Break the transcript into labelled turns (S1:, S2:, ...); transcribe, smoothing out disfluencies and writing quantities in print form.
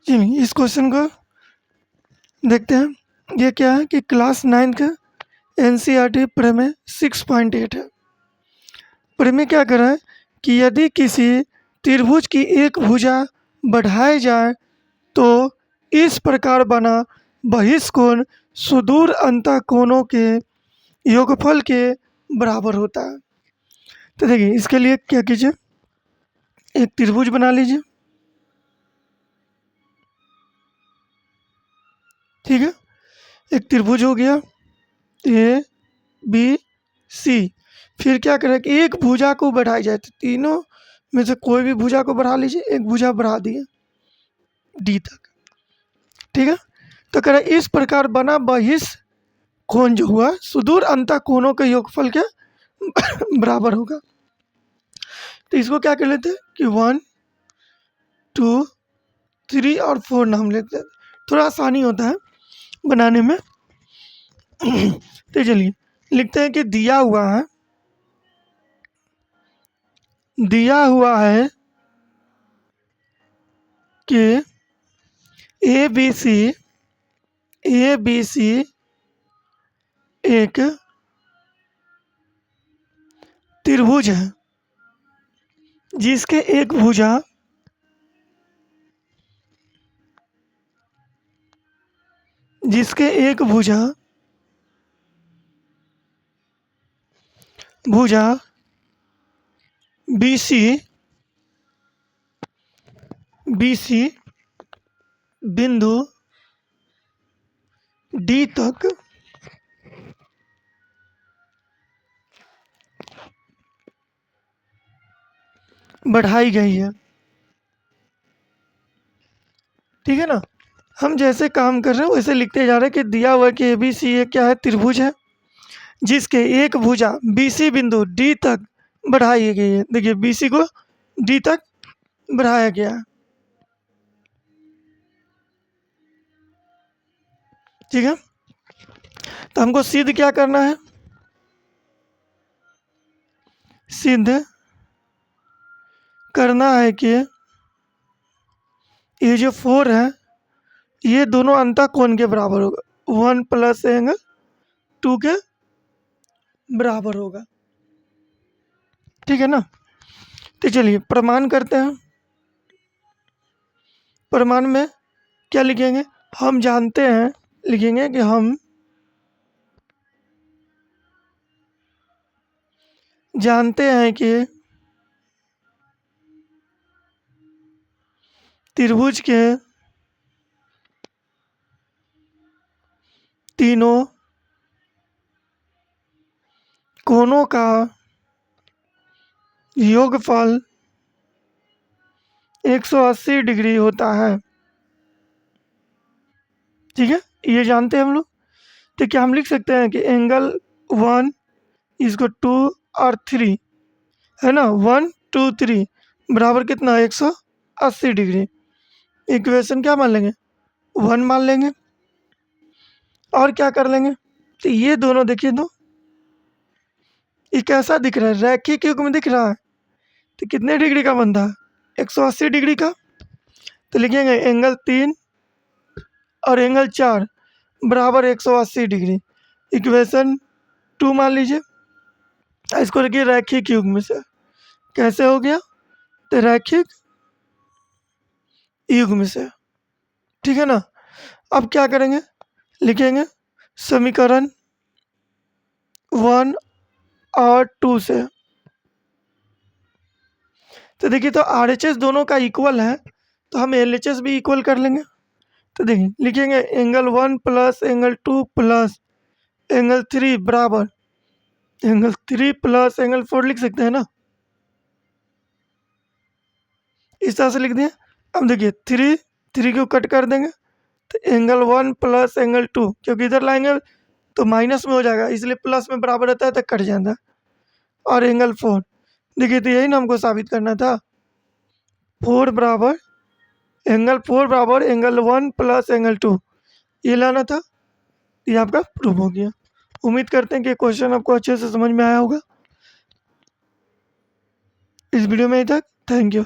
S1: चलिए इस क्वेश्चन को देखते हैं। ये क्या है कि क्लास 9 का एनसीईआरटी प्रमेय 6.8 है। प्रमेय क्या कर रहा है कि यदि किसी त्रिभुज की एक भुजा बढ़ाई जाए तो इस प्रकार बना बहिष्कोण सुदूर अंतःकोणों के योगफल के बराबर होता है। तो देखिए इसके लिए क्या कीजिए, एक त्रिभुज बना लीजिए। ठीक है, एक त्रिभुज हो गया ए बी सी। फिर क्या करें कि एक भुजा को बढ़ाई जाए, तो तीनों में से कोई भी भुजा को बढ़ा लीजिए। एक भुजा बढ़ा दिए डी तक। ठीक है, तो करें इस प्रकार बना बहिष्ठ कोण जो हुआ सुदूर अंतःकोणों के योगफल के बराबर होगा। तो इसको क्या कर लेते हैं कि 1 2 3 और 4 नाम लेते हैं, थोड़ा आसानी होता है बनाने में। तो चलिए लिखते हैं कि दिया हुआ है कि ए बी सी एक त्रिभुज है जिसके एक भुजा BC बिंदु डी तक बढ़ाई गई है। ठीक है ना, हम जैसे काम कर रहे हैं वैसे लिखते जा रहे हैं कि दिया हुआ कि ABC एक क्या है, त्रिभुज है जिसके एक भुजा BC बिंदु डी तक बढ़ाई गई है। देखिए BC को डी तक बढ़ाया गया है। ठीक है, तो हमको सिद्ध क्या करना है, सिद्ध करना है कि ये जो 4 है ये दोनों अंतःकोण के बराबर होगा, 1 + एंगल 2 के बराबर होगा। ठीक है ना, तो चलिए प्रमाण करते हैं। प्रमाण में क्या लिखेंगे, हम जानते हैं, लिखेंगे कि हम जानते हैं कि त्रिभुज के तीनों कोणों का योगफल 180 डिग्री होता है। ठीक है, ये जानते हैं हम लोग। तो क्या हम लिख सकते हैं कि एंगल 1 इसको 2 और 3 है ना, 1 2 3 बराबर कितना, 180 डिग्री। इक्वेशन क्या मान लेंगे, 1 मान लेंगे। और क्या कर लेंगे, तो ये दोनों देखिए तो ये कैसा दिख रहा है, रैखिक युग्म में दिख रहा है। तो कितने डिग्री का बनता है, 180 डिग्री का। तो लिखेंगे एंगल 3 और एंगल 4 बराबर 180 डिग्री। इक्वेशन 2 मान लीजिए। इसको लिखिए रैखिक युग्म से। कैसे हो गया, तो रैखिक युग्म से। ठीक है ना, अब क्या करेंगे, लिखेंगे समीकरण 1 और 2 से। तो देखिए तो RHS दोनों का इक्वल है, तो हम LHS भी इक्वल कर लेंगे। तो देखिए लिखेंगे एंगल 1 + एंगल 2 + एंगल 3 बराबर एंगल 3 + एंगल 4 लिख सकते हैं ना, इस तरह से लिख दिए। अब देखिए 3 को कट कर देंगे, तो एंगल 1 + एंगल 2, क्योंकि इधर लाएंगे तो माइनस में हो जाएगा, इसलिए प्लस में बराबर रहता है तो कट जाता है। और एंगल 4, देखिए तो यही ना हमको साबित करना था, 4 बराबर एंगल 1 + एंगल 2 ये लाना था। ये आपका प्रूफ हो गया। उम्मीद करते हैं कि क्वेश्चन आपको अच्छे से समझ में आया होगा। इस वीडियो में अभी तक थैंक यू।